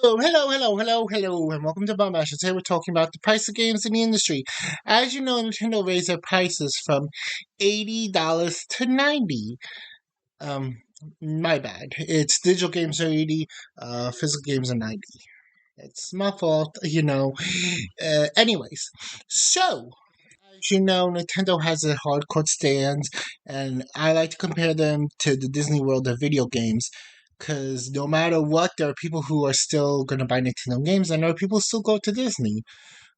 Hello, and welcome to Bum Bash. Today we're talking about the price of games in the industry. As you know, Nintendo raised their prices from $80 to 90. Um, my bad. It's digital games are 80, physical games are 90. It's my fault. Anyways, so as you know, Nintendo has a hardcore stands, and I like to compare them to the Disney World of video games. Because no matter what, there are people who are still going to buy Nintendo games, and there are people who still go to Disney.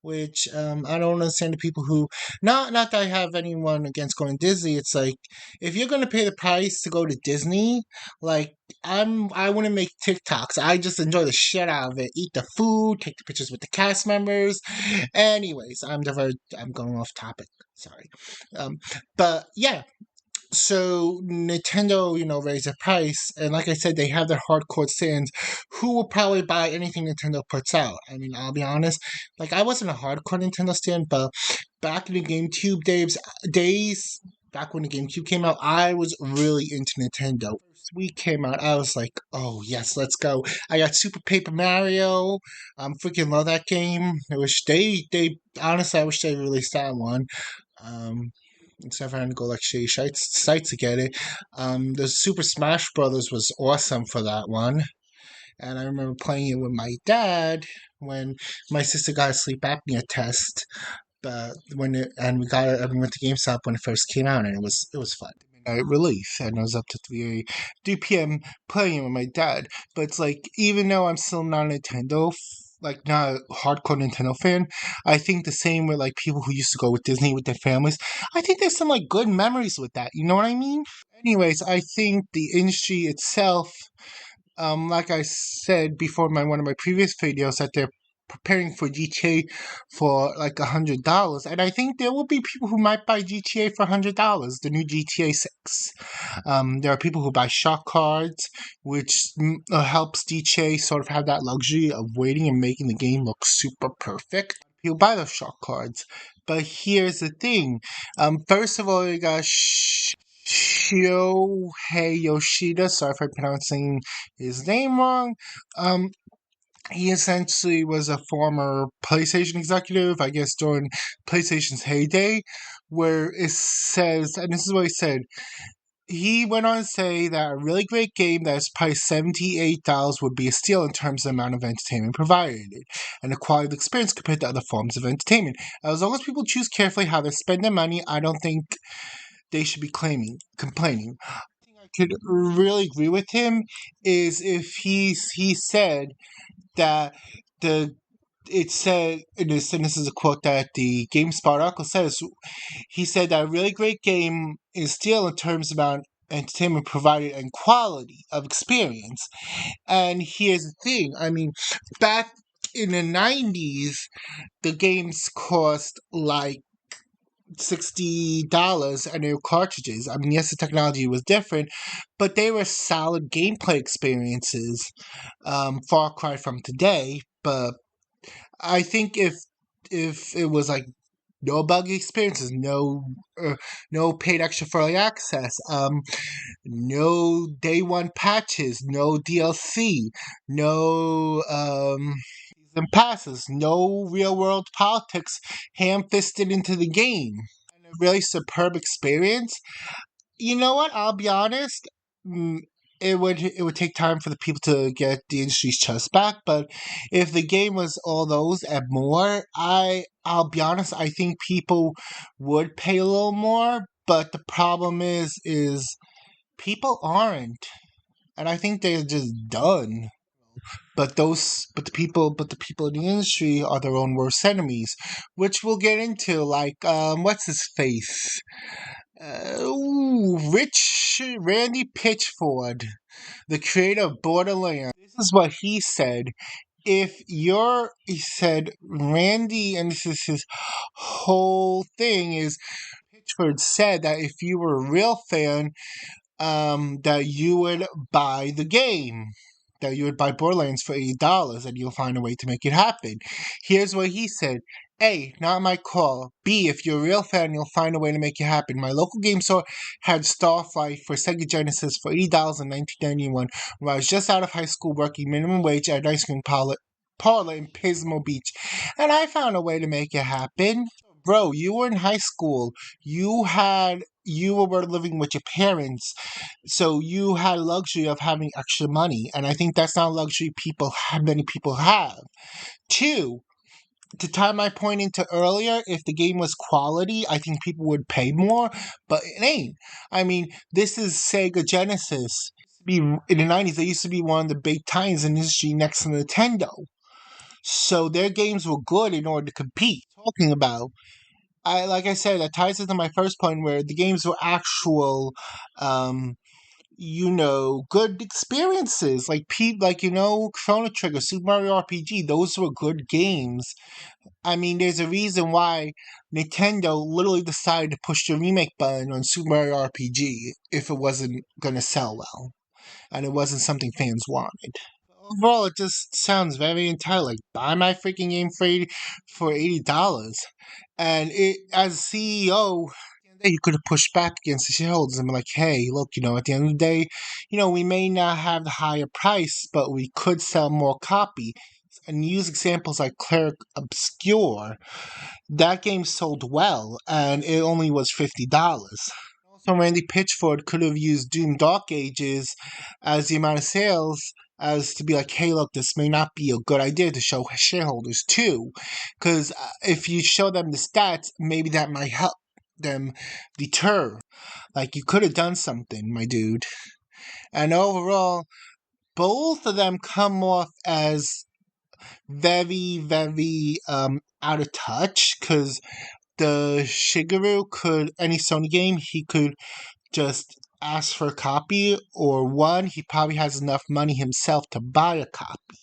Which I don't understand the people who not that I have anyone against going to Disney. It's like if you're going to pay the price to go to Disney, like I wouldn't make TikToks. I just enjoy the shit out of it. Eat the food, take the pictures with the cast members. Anyways, I'm going off topic. Sorry. Um, but yeah, so Nintendo, raised the price, and like I said, they have their hardcore fans who will probably buy anything Nintendo puts out. I mean, I'll be honest, like I wasn't a hardcore Nintendo fan, but back in the GameCube days, back when the GameCube came out, I was really into Nintendo. Week came out, I was like, "Oh yes, let's go!" I got Super Paper Mario. Freaking love that game. I wish they honestly, I wish they released that one. Um, Instead of having to go like shady sites to get it. The Super Smash Brothers was awesome for that one, and I remember playing it with my dad when my sister got a sleep apnea test. But we got it, and we went to GameStop when it first came out, and it was fun. Midnight release, and I was up to 3 p.m. playing it with my dad. But it's like, even though I'm still not a like not a hardcore Nintendo fan, I think the same with like people who used to go with Disney with their families. I think there's some like good memories with that. You know what I mean? Anyways, I think the industry itself, like I said before in one of my previous videos, that they're preparing for GTA for like $100, and I think there will be people who might buy GTA for $100, the new GTA 6. There are people who buy shock cards, which helps GTA sort of have that luxury of waiting and making the game look super perfect. People buy those shock cards, but here's the thing. First of all, you got Shohei Yoshida. Sorry if I'm pronouncing his name wrong. Um, he essentially was a former PlayStation executive, I guess, during PlayStation's heyday, where it says, and this is what he said. He went on to say that a really great game that is priced $78 would be a steal in terms of the amount of entertainment provided and the quality of the experience compared to other forms of entertainment. As long as people choose carefully how they spend their money, I don't think they should be complaining. I could really agree with him is if he said that the it said and this is a quote that the GameSpot article says. He said that a really great game is still in terms about entertainment provided and quality of experience. And here's the thing, I mean, back in the 90s, the games cost like $60 and they were cartridges. I mean, yes, the technology was different, but they were solid gameplay experiences. Far cry from today, but I think if it was like no buggy experiences, no paid extra for early access, no day one patches, no DLC, no season passes, no real world politics ham fisted into the game, and a really superb experience. You know what? I'll be honest. mm, it would take time for the people to get the industry's trust back, but if the game was all those and more, I'll be honest. I think people would pay a little more, but the problem is people aren't, and I think they're just done. But the people in the industry are their own worst enemies, which we'll get into. Like, what's his face? Rich Randy Pitchford, the creator of Borderlands. This is what he said. He said, Randy, and this is his whole thing, is Pitchford said that if you were a real fan, that you would buy the game. That you would buy Borderlands for $80 and you'll find a way to make it happen. Here's what he said. A, not my call. B, if you're a real fan, you'll find a way to make it happen. My local game store had Starflight for Sega Genesis for $80 in 1991 when I was just out of high school working minimum wage at an ice cream parlor in Pismo Beach. And I found a way to make it happen. Bro, you were in high school. You were living with your parents, so you had luxury of having extra money, and I think that's not a luxury many people have. Two, to tie my point into earlier, if the game was quality, I think people would pay more, but it ain't. I mean, this is Sega Genesis. In the 90s, they used to be one of the big titans in the industry next to Nintendo. So their games were good in order to compete. Talking about, like I said, that ties into my first point where the games were actual, um, good experiences. Chrono Trigger, Super Mario RPG. Those were good games. I mean, there's a reason why Nintendo literally decided to push the remake button on Super Mario RPG if it wasn't going to sell well and it wasn't something fans wanted. Overall, it just sounds very entitled. Like, buy my freaking game for $80. And as CEO, you could have pushed back against the shareholders and been like, hey, look, at the end of the day, we may not have the higher price, but we could sell more copies. And use examples like Cleric Obscure. That game sold well, and it only was $50. Also, Randy Pitchford could have used Doom Dark Ages as the amount of sales as to be like, hey, look, this may not be a good idea to show shareholders too. Because if you show them the stats, maybe that might help them deter. Like, you could have done something, my dude. And overall, both of them come off as very, very out of touch because the Shigeru could, any Sony game, he could just ask for a copy, or one, he probably has enough money himself to buy a copy.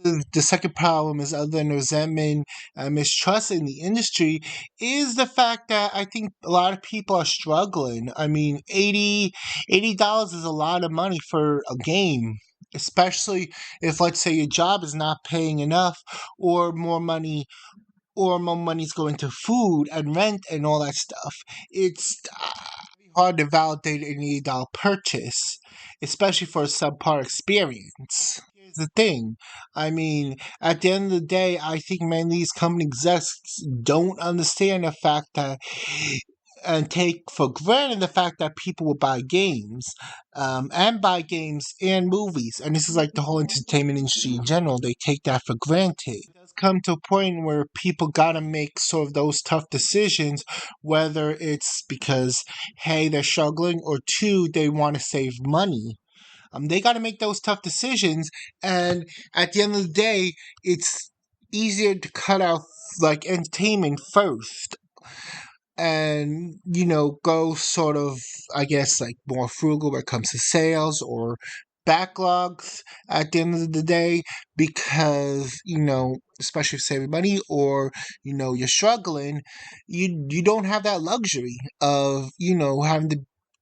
The second problem is, other than resentment and mistrust in the industry, is the fact that I think a lot of people are struggling. I mean, $80 is a lot of money for a game, especially if, let's say, your job is not paying enough, or more money's going to food and rent and all that stuff. It's hard to validate an $80 purchase, especially for a subpar experience. Here's the thing. I mean, at the end of the day, I think many of these company execs don't understand the fact that and take for granted the fact that people will buy games, and buy games and movies. And this is like the whole entertainment industry in general. They take that for granted. It does come to a point where people gotta make sort of those tough decisions, whether it's because, hey, they're struggling, or two, they want to save money. They got to make those tough decisions, and at the end of the day, it's easier to cut out like entertainment first, and go sort of, I guess, like more frugal when it comes to sales or backlogs at the end of the day, because especially if saving money, or you're struggling, you don't have that luxury of having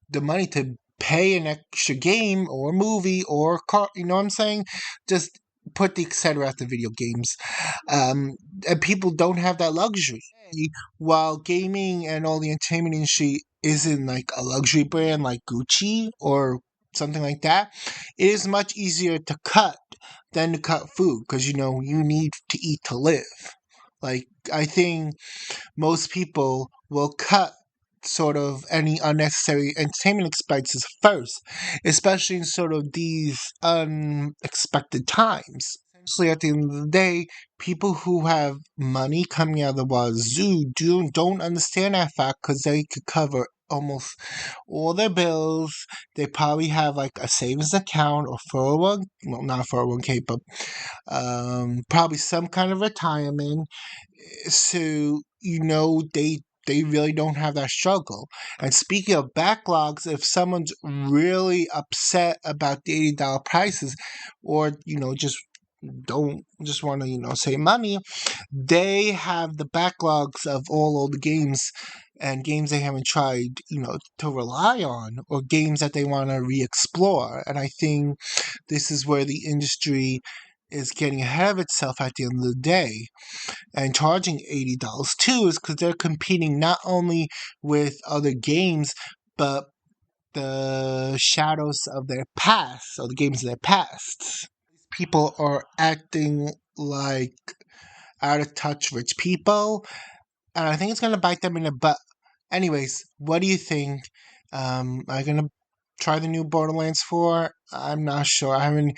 the money to pay an extra game or movie or car, what I'm saying, just put the etc at the video games. And people don't have that luxury. While gaming and all the entertainment industry isn't like a luxury brand like Gucci or something like that, it is much easier to cut than to cut food, because you need to eat to live. Like, I think most people will cut sort of any unnecessary entertainment expenses first, especially in sort of these unexpected times. Essentially, at the end of the day, people who have money coming out of the wazoo don't understand that fact, because they could cover almost all their bills. They probably have like a savings account or 401, well, not 401k, but probably some kind of retirement. So they really don't have that struggle. And speaking of backlogs, if someone's really upset about the $80 prices, or don't just want to save money, they have the backlogs of all old games, and games they haven't tried to rely on, or games that they want to re-explore. And I think this is where the industry is getting ahead of itself at the end of the day and charging $80 too is because they're competing not only with other games but the shadows of their past, so the games of their past. People are acting like out of touch rich people, and I think it's gonna bite them in the butt. Anyways, what do you think? Am I gonna try the new Borderlands 4? I'm not sure. I haven't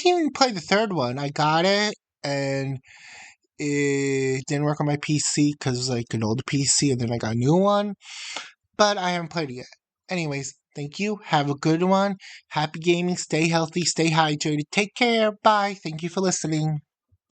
even played the third one. I got it and it didn't work on my PC because it was like an old PC, and then I got a new one. But I haven't played it yet. Anyways, thank you. Have a good one. Happy gaming. Stay healthy. Stay hydrated. Take care. Bye. Thank you for listening.